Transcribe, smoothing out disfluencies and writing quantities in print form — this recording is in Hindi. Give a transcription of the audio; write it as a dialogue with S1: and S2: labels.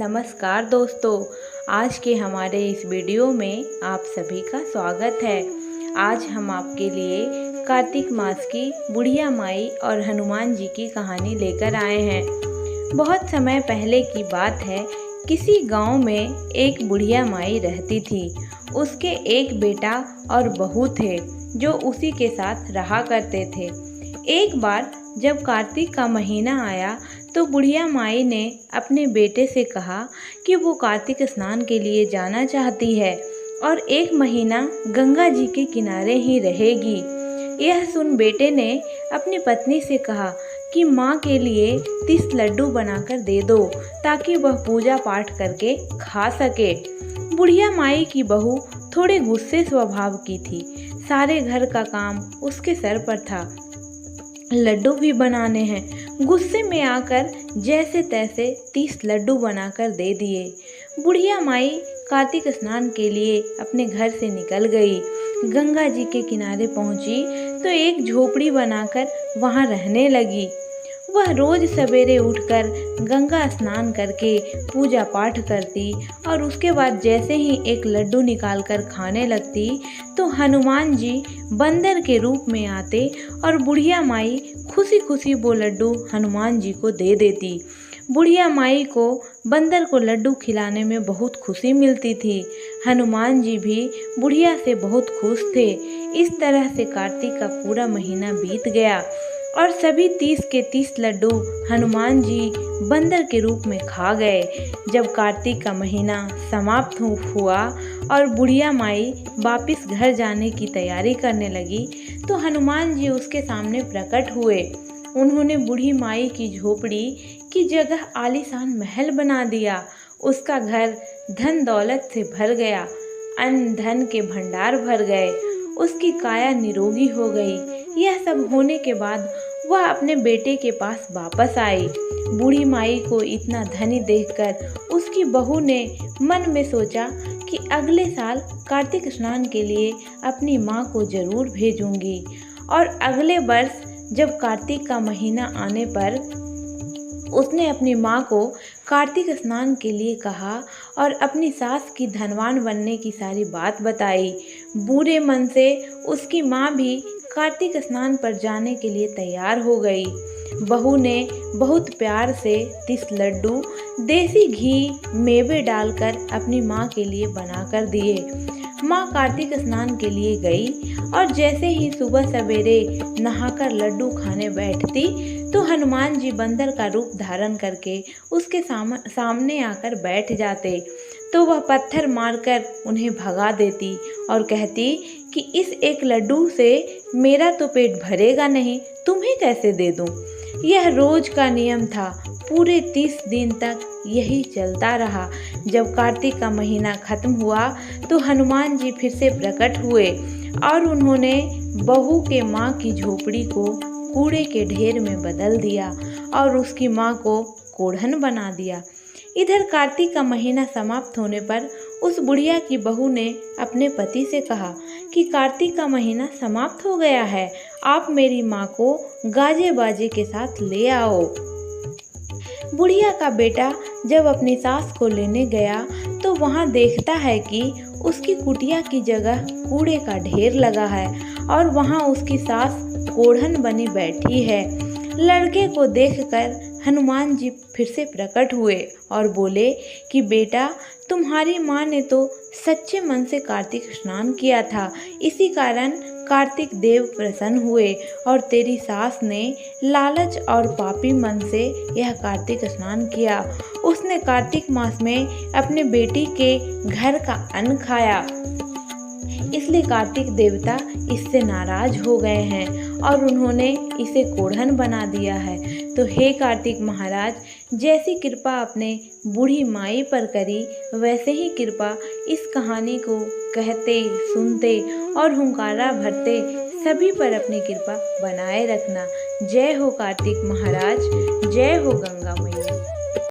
S1: नमस्कार दोस्तों, आज के हमारे इस वीडियो में आप सभी का स्वागत है। आज हम आपके लिए कार्तिक मास की बुढ़िया माई और हनुमान जी की कहानी लेकर आए हैं। बहुत समय पहले की बात है, किसी गांव में एक बुढ़िया माई रहती थी। उसके एक बेटा और बहू थे जो उसी के साथ रहा करते थे। एक बार जब कार्तिक का महीना आया तो बुढ़िया माई ने अपने बेटे से कहा कि वो कार्तिक स्नान के लिए जाना चाहती है और एक महीना गंगा जी के किनारे ही रहेगी। यह सुन बेटे ने अपनी पत्नी से कहा कि माँ के लिए 30 लड्डू बनाकर दे दो ताकि वह पूजा पाठ करके खा सके। बुढ़िया माई की बहू थोड़े गुस्से स्वभाव की थी। सारे घर का काम उसके सर पर था, लड्डू भी बनाने हैं। गुस्से में आकर जैसे तैसे 30 लड्डू बनाकर दे दिए। बुढ़िया माई कार्तिक स्नान के लिए अपने घर से निकल गई। गंगा जी के किनारे पहुंची तो एक झोपड़ी बनाकर वहां रहने लगी। वह रोज सवेरे उठकर गंगा स्नान करके पूजा पाठ करती और उसके बाद जैसे ही एक लड्डू निकालकर खाने लगती तो हनुमान जी बंदर के रूप में आते और बुढ़िया माई खुशी खुशी वो लड्डू हनुमान जी को दे देती। बुढ़िया माई को बंदर को लड्डू खिलाने में बहुत खुशी मिलती थी। हनुमान जी भी बुढ़िया से बहुत खुश थे। इस तरह से कार्तिक का पूरा महीना बीत गया और सभी 30 के 30 लड्डू हनुमान जी बंदर के रूप में खा गए। जब कार्तिक का महीना समाप्त हुआ और बुढ़िया माई वापस घर जाने की तैयारी करने लगी तो हनुमान जी उसके सामने प्रकट हुए। उन्होंने बूढ़ी माई की झोपड़ी की जगह आलीशान महल बना दिया। उसका घर धन दौलत से भर गया, अन्न धन के भंडार भर गए। उसकी काया निरोगी हो गई। यह सब होने के बाद वह अपने बेटे के पास वापस आई। बूढ़ी माई को इतना धनी देखकर उसकी बहू ने मन में सोचा कि अगले साल कार्तिक स्नान के लिए अपनी माँ को जरूर भेजूंगी। और अगले वर्ष जब कार्तिक का महीना आने पर उसने अपनी माँ को कार्तिक स्नान के लिए कहा और अपनी सास की धनवान बनने की सारी बात बताई। बुरे मन से उसकी माँ भी कार्तिक स्नान पर जाने के लिए तैयार हो गई। बहू ने बहुत प्यार से 30 लड्डू देसी घी मेवे डालकर अपनी माँ के लिए बनाकर दिए। माँ कार्तिक स्नान के लिए गई और जैसे ही सुबह सवेरे नहाकर लड्डू खाने बैठती तो हनुमान जी बंदर का रूप धारण करके उसके सामने आकर बैठ जाते तो वह पत्थर मारकर उन्हें भगा देती और कहती कि इस एक लड्डू से मेरा तो पेट भरेगा नहीं, तुम्हें कैसे दे दूं। यह रोज का नियम था। पूरे 30 दिन तक यही चलता रहा। जब कार्तिक का महीना खत्म हुआ तो हनुमान जी फिर से प्रकट हुए और उन्होंने बहू के माँ की झोपड़ी को कूड़े के ढेर में बदल दिया और उसकी माँ को कोढ़न बना दिया। इधर कार्तिक का महीना समाप्त होने पर उस बुढ़िया की बहू ने अपने पति से कहा कि कार्तिक का महीना समाप्त हो गया है, आप मेरी माँ को गाजे बाजे के साथ ले आओ। बुढ़िया का बेटा जब अपनी सास को लेने गया तो वहाँ देखता है कि उसकी कुटिया की जगह कूड़े का ढेर लगा है और वहाँ उसकी सास कोढ़न बनी बैठी है। लड़के को देखकर हनुमान जी फिर से प्रकट हुए और बोले कि बेटा, तुम्हारी माँ ने तो सच्चे मन से कार्तिक स्नान किया था, इसी कारण कार्तिक देव प्रसन्न हुए और तेरी सास ने लालच और पापी मन से यह कार्तिक स्नान किया। उसने कार्तिक मास में अपने बेटी के घर का अन्न खाया, इसलिए कार्तिक देवता इससे नाराज हो गए हैं और उन्होंने इसे कोढ़न बना दिया है। तो हे कार्तिक महाराज, जैसी कृपा आपने बूढ़ी माई पर करी वैसे ही कृपा इस कहानी को कहते, सुनते और हुंकारा भरते सभी पर अपनी कृपा बनाए रखना। जय हो कार्तिक महाराज, जय हो गंगा मैया।